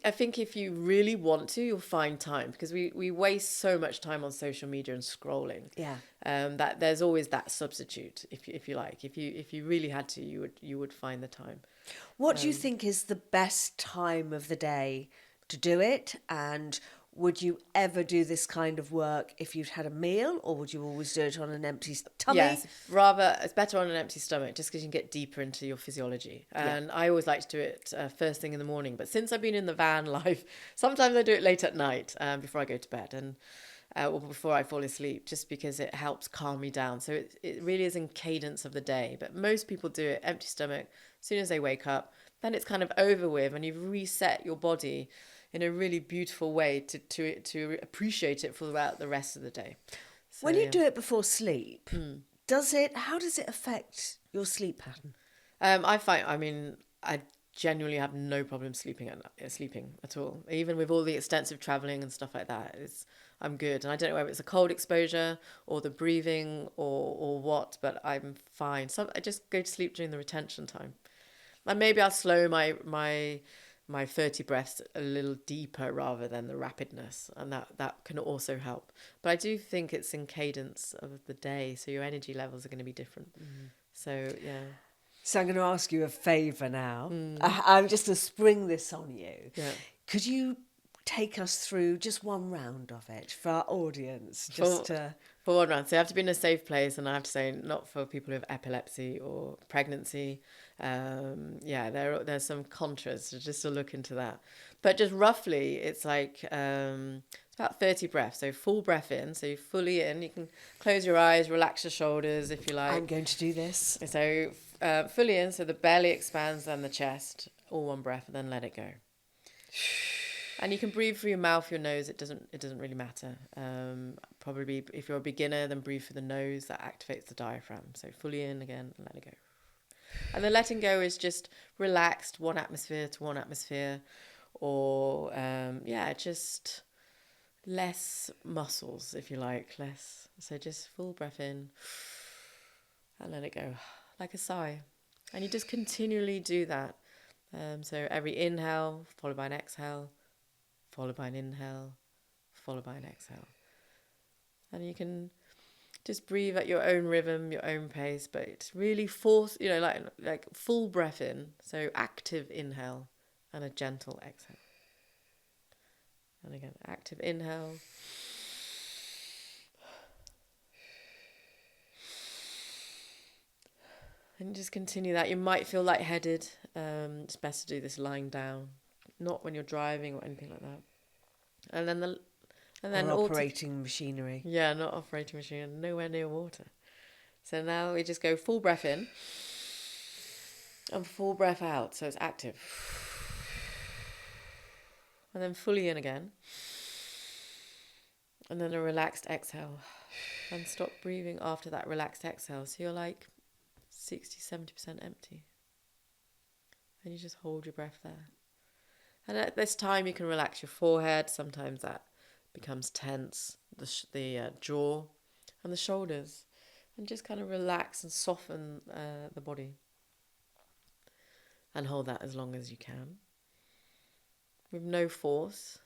I think if you really want to, you'll find time, because we waste so much time on social media and scrolling. Yeah. That there's always that substitute, if you like. If you really had to, you would find the time. What do you think is the best time of the day to do it? And would you ever do this kind of work if you'd had a meal, or would you always do it on an empty tummy? Yes, rather, it's better on an empty stomach, just because you can get deeper into your physiology. And I always like to do it first thing in the morning. But since I've been in the van life, sometimes I do it late at night before I go to bed and or before I fall asleep, just because it helps calm me down. So it really is in cadence of the day. But most people do it empty stomach as soon as they wake up. Then it's kind of over with, and you've reset your body in a really beautiful way to appreciate it throughout the rest of the day. So, When you do it before sleep, how does it affect your sleep pattern? I genuinely have no problem sleeping at all. Even with all the extensive traveling and stuff like that, I'm good. And I don't know whether it's a cold exposure or the breathing or what, but I'm fine. So I just go to sleep during the retention time. And maybe I'll slow my 30 breaths a little deeper rather than the rapidness, and that can also help. But I do think it's in cadence of the day, so your energy levels are going to be different. So yeah. So I'm going to ask you a favour now. I'm just going to spring this on you. Yeah. Could you take us through just one round of it for our audience? For one round. So you have to be in a safe place, and I have to say, not for people who have epilepsy or pregnancy. There's some contras, so just to look into that. But just roughly, it's like it's about 30 breaths. So full breath in, so you're fully in. You can close your eyes, relax your shoulders if you like. I'm going to do this. So fully in, so the belly expands, then the chest, all one breath, and then let it go. And you can breathe through your mouth, your nose. It doesn't really matter. Probably if you're a beginner, then breathe through the nose. That activates the diaphragm. So fully in again, and let it go. And the letting go is just relaxed, one atmosphere to one atmosphere, or just less muscles, if you like, less. So just full breath in, and let it go, like a sigh. And you just continually do that. So every inhale followed by an exhale, followed by an inhale, followed by an exhale. And you can just breathe at your own rhythm, your own pace, but it's really force, like full breath in. So active inhale and a gentle exhale. And again, active inhale. And just continue that. You might feel lightheaded. It's best to do this lying down, not when you're driving or anything like that. And then operating machinery. Yeah, not operating machinery, nowhere near water. So now we just go full breath in and full breath out. So it's active. And then fully in again. And then a relaxed exhale. And stop breathing after that relaxed exhale. So you're like 60-70% empty. And you just hold your breath there. And at this time you can relax your forehead. Sometimes that becomes tense, the jaw and the shoulders, and just kind of relax and soften the body, and hold that as long as you can with no force.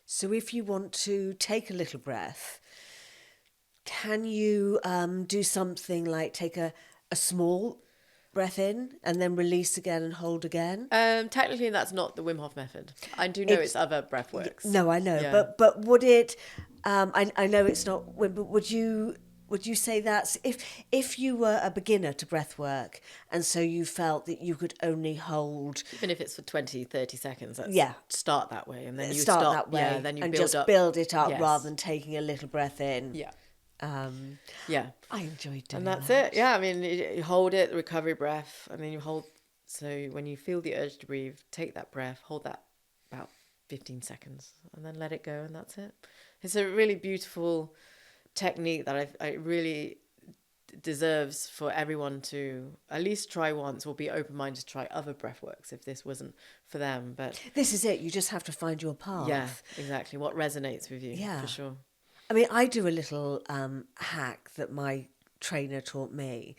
So if you want to take a little breath, can you do something like take a small breath in and then release again and hold again? Technically, that's not the Wim Hof method. I do know it's other breath works. No, I know, Yeah. but would it? I know it's not Wim, but would you Would you say that's if you were a beginner to breath work and so you felt that you could only hold, Even if it's for 20, 30 seconds, let's yeah, start that way. And then you start that way, yeah, then you and build just up. build it up rather Yes. than taking a little breath in? Yeah. Um, Yeah. I enjoyed doing And that's that. it. Yeah. I mean, you hold it, the recovery breath, and then you hold. So when you feel the urge to breathe, take that breath, hold that about 15 seconds, and then let it go, and that's it. It's a really beautiful technique that I really deserves for everyone to at least try once, or be open-minded to try other breath works if this wasn't for them. But This is it. You just have to find your yeah, path. exactly, what resonates with you, Yeah. for sure. I mean, I do a little hack that my trainer taught me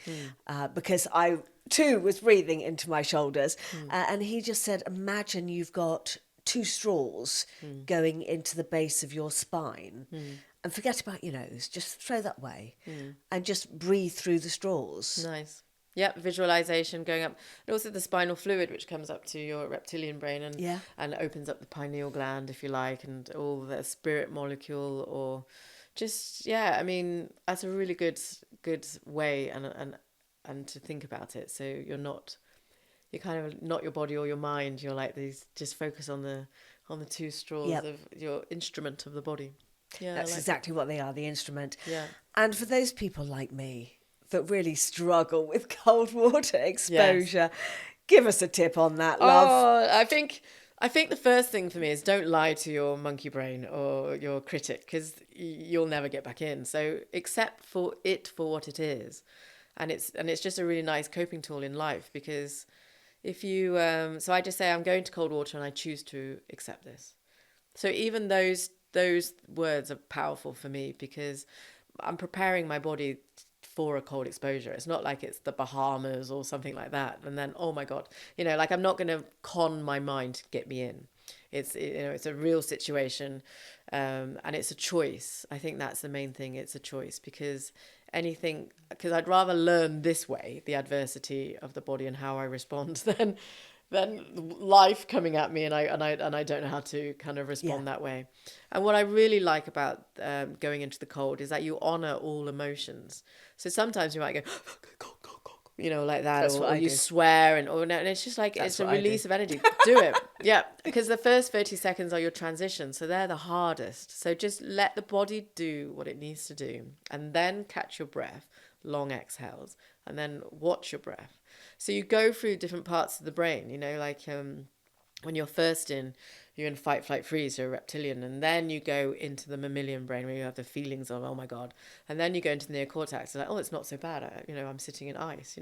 because I too was breathing into my shoulders, and he just said, "Imagine you've got two straws going into the base of your spine, and forget about your nose. Just throw that way, and just breathe through the straws." Nice. Yep, visualization going up, and also the spinal fluid, which comes up to your reptilian brain and Yeah. and opens up the pineal gland, if you like, and all the spirit molecule, or just, yeah. I mean, that's a really good way, and to think about it. So you're kind of not your body or your mind. You're like these. Just focus on the two straws Yep. of your instrument of the body. Yeah, I That's like exactly what they are, the instrument. that. Yeah. And for those people like me that really struggle with cold water exposure, give us a tip on that, love. Oh, I think the first thing for me is don't lie to your monkey brain or your critic, because you'll never get back in. So accept for it for what it is, and it's just a really nice coping tool in life, because if you so I just say I'm going to cold water and I choose to accept this. So even those words are powerful for me, because I'm preparing my body for a cold exposure. It's not like it's the Bahamas or something like that, and then, oh my God, like, I'm not going to con my mind to get me in. It's a real situation, and it's a choice. I think that's the main thing. It's a choice, because I'd rather learn this way, the adversity of the body and how I respond, than life coming at me, and I don't know how to kind of respond Yeah. that way. And what I really like about going into the cold is that you honor all emotions. So sometimes you might go cold, cold, cold, like that, That's what or I you do. swear, and it's just like, That's it's a what I do. release of energy. Do it, yeah, because the first 30 seconds are your transition, so they're the hardest. So just let the body do what it needs to do, and then catch your breath, long exhales, and then watch your breath. So you go through different parts of the brain, like when you're first you're in fight, flight, freeze, you're reptilian, and then you go into the mammalian brain, where you have the feelings of, oh my God, and then you go into the neocortex, it's like, oh, it's not so bad, I'm sitting in ice,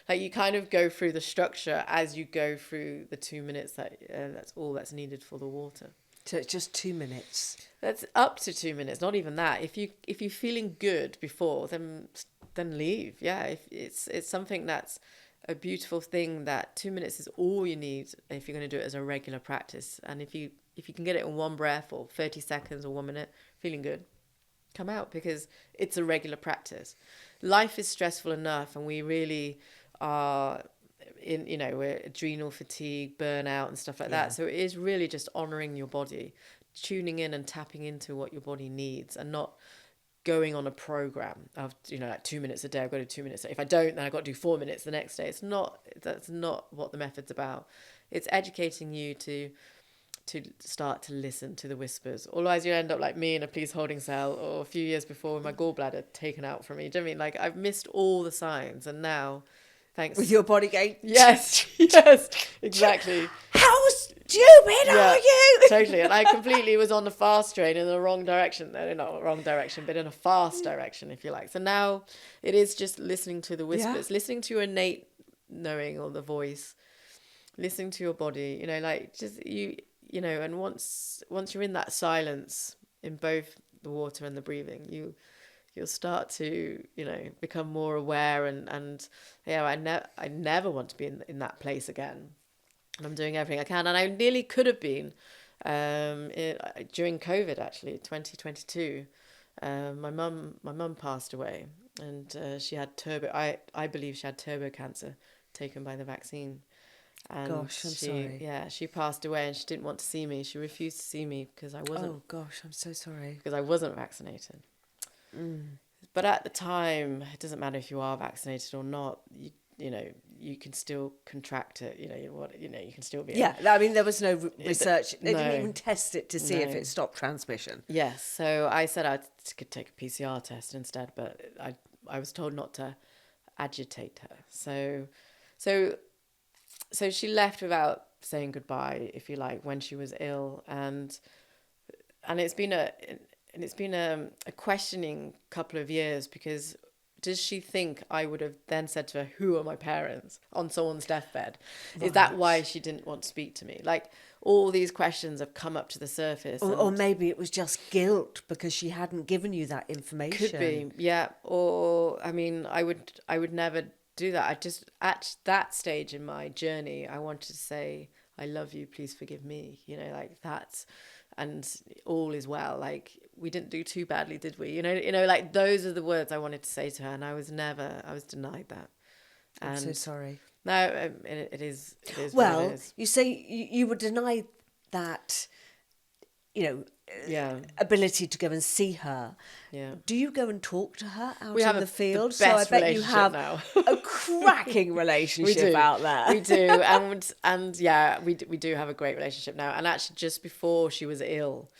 like you kind of go through the structure as you go through the 2 minutes that's all that's needed for the water. So it's just 2 minutes. That's up to 2 minutes, not even that. If you're feeling good before, then leave. Yeah, if it's something that's a beautiful thing, that 2 minutes is all you need if you're going to do it as a regular practice. And if you can get it in one breath, or 30 seconds or 1 minute, feeling good, come out, because it's a regular practice. Life is stressful enough, and we really are we're adrenal fatigue, burnout and stuff like that. So it is really just honoring your body, tuning in and tapping into what your body needs, and not going on a program of like 2 minutes a day. I've got to do 2 minutes. If I don't, then I've got to do 4 minutes the next day. That's not what the method's about. It's educating you to start to listen to the whispers. Otherwise you end up like me in a police holding cell, or a few years before, with my gallbladder taken out from me. Do you know what I mean? Like, I've missed all the signs, and now, thanks. With your body going, Yes, exactly. how stupid are you? Totally. And I completely was on the fast train in the wrong direction. No, not wrong direction, but in a fast direction, if you like. So now it is just listening to the whispers, listening to your innate knowing, or the voice, listening to your body, like, just and once you're in that silence, in both the water and the breathing, you'll start to become more aware, and I never want to be in that place again. And I'm doing everything I can, and I nearly could have been during COVID, actually, 2022. My mum passed away, and she had I believe she had turbo cancer, taken by the vaccine. And Gosh, I'm sorry. Yeah, she passed away, and she didn't want to see me. She refused to see me because I wasn't. Oh gosh, I'm so sorry. Because I wasn't vaccinated. But at the time, it doesn't matter if you are vaccinated or not. You know, you can still contract it. You can still be. Yeah, I mean, there was no research. They didn't No. even test it to see if it stopped transmission. Yes. So I said I could take a PCR test instead, but I was told not to agitate her. So she left without saying goodbye, if you like, when she was ill, and it's been a questioning couple of years, because does she think I would have then said to her, who are my parents, on someone's deathbed? Is that why she didn't want to speak to me? Like, all these questions have come up to the surface. Or maybe it was just guilt because she hadn't given you that information. Could be, yeah. Or, I mean, I would never do that. I just, at that stage in my journey, I wanted to say, I love you, please forgive me. Like that. And all is well. Like, we didn't do too badly, did we? Like, those are the words I wanted to say to her, and I was denied that. I'm so sorry. No, it is. Well, what it is. you say you were denied that, Yeah. ability to go and see her. Yeah. Do you go and talk to her out We have in the field? the best so I bet you have now. a cracking relationship out there. We do, and yeah, we do have a great relationship now. And actually, just before she was ill,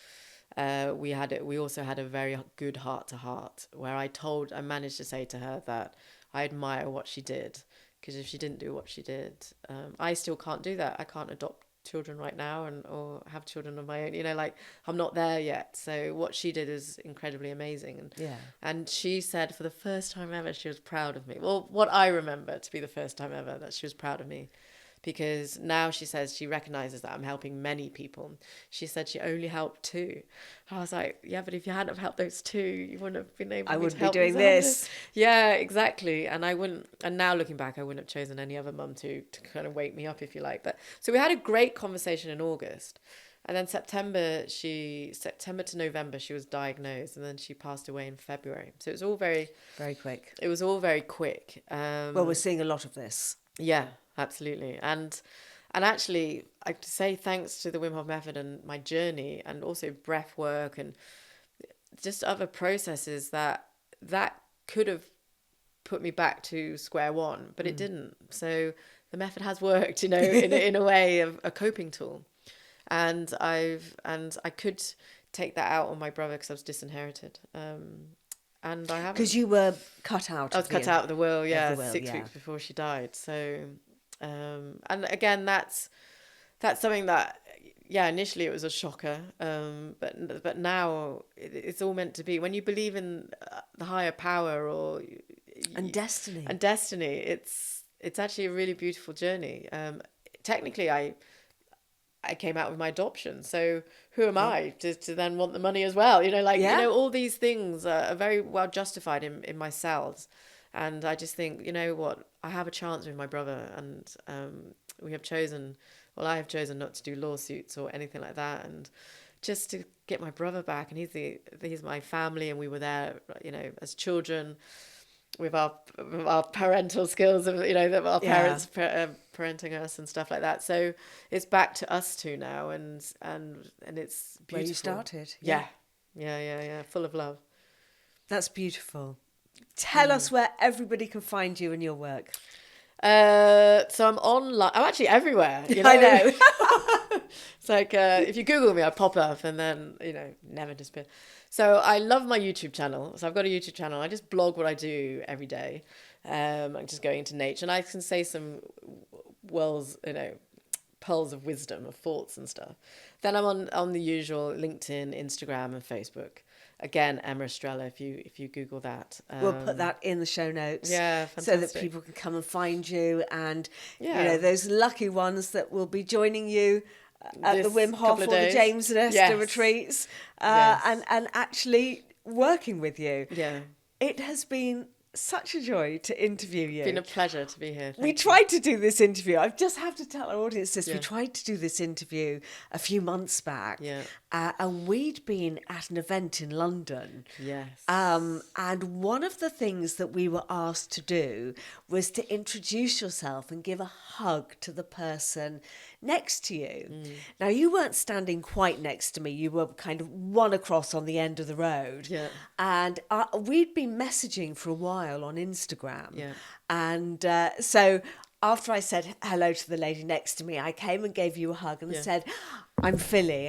we also had a very good heart to heart, where I managed to say to her that I admire what she did, because if she didn't do what she did, I still can't do that. I can't adopt children right now or have children of my own. Like, I'm not there yet. So what she did is incredibly amazing. And she said for the first time ever she was proud of me. Well, what I remember to be the first time ever that she was proud of me, because now she says she recognizes that I'm helping many people. She said she only helped 2. I was like, yeah, but if you hadn't have helped those 2, you wouldn't have been able to help. I wouldn't be doing this. Yeah, exactly. And now looking back, I wouldn't have chosen any other mum to kind of wake me up, if you like. But so we had a great conversation in August. And then September to November, she was diagnosed, and then she passed away in February. So it was all very, very quick. It was all very quick. Well, we're seeing a lot of this. Yeah, absolutely. And actually, I have to say thanks to the Wim Hof method and my journey, and also breath work and just other processes that could have put me back to square one, but it didn't. So the method has worked, in a way of a coping tool. And I could take that out on my brother because I was disinherited. And I haven't. Because you were cut out. I was cut out of the will, 6 yeah. weeks before she died. So, and again, that's something that, initially it was a shocker. But now it's all meant to be. When you believe in the higher power and destiny, it's actually a really beautiful journey. Technically, I came out with my adoption. So who am I to then want the money as well? All these things are very well justified in my cells. And I just think, you know what, I have a chance with my brother, and I have chosen not to do lawsuits or anything like that. And just to get my brother back, and he's my family, and we were there, as children, with our parental skills of our parents parenting us and stuff like that. So it's back to us 2 now, and it's beautiful. Where you started. Yeah, full of love. That's beautiful. Tell us where everybody can find you and your work. So I'm online. I'm actually everywhere. I know. It's like if you Google me, I pop up, and then never disappear. So I love my YouTube channel. So I've got a YouTube channel. I just blog what I do every day. I'm just going into nature, and I can say some pearls of wisdom, of thoughts and stuff. Then I'm on the usual LinkedIn, Instagram, and Facebook. Again, Emma Estrela, if you Google that. We'll put that in the show notes. Yeah, fantastic. So that people can come and find you, and those lucky ones that will be joining you at the Wim Hof or the James and Esther retreats, and actually working with you. Yeah. It has been such a joy to interview you. It's been a pleasure to be here. We tried to do this interview. I just have to tell our audience this. We tried to do this interview a few months back. Yeah. And we'd been at an event in London. Yes. And one of the things that we were asked to do was to introduce yourself and give a hug to the person next to you. Now, you weren't standing quite next to me. You were kind of one across on the end of the road. Yeah. And we'd been messaging for a while on Instagram. Yeah. And so after I said hello to the lady next to me, I came and gave you a hug and said, I'm Philly.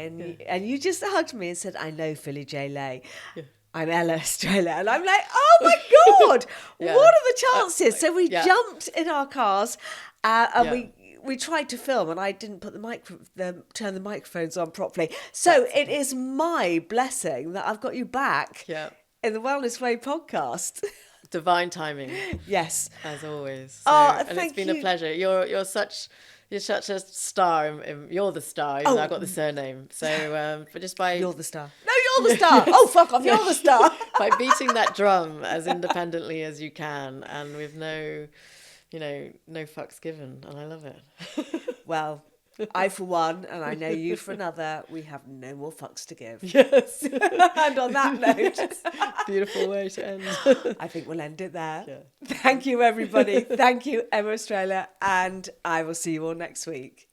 And you just hugged me and said, I know Philly J. Lay. Yeah. I'm Emma Estrela. And I'm like, oh my God, what are the chances? So we jumped in our cars and we tried to film, and I didn't put turn the microphones on properly. So it is my blessing that I've got you back in the Wellness Way podcast. Divine timing. Yes. As always. So, thank and it's been you. a pleasure. You're such a star. You're the star. Even though I got the surname. So, but just by you're the star. No, you're the star. Oh, fuck off! You're the star. By beating that drum as independently as you can, and with no fucks given, and I love it. Well, I for one, and I know you for another, we have no more fucks to give. Yes. And on that note, beautiful way to end. I think we'll end it there. Yeah. Thank you, everybody. Thank you, Emma Estrela, and I will see you all next week.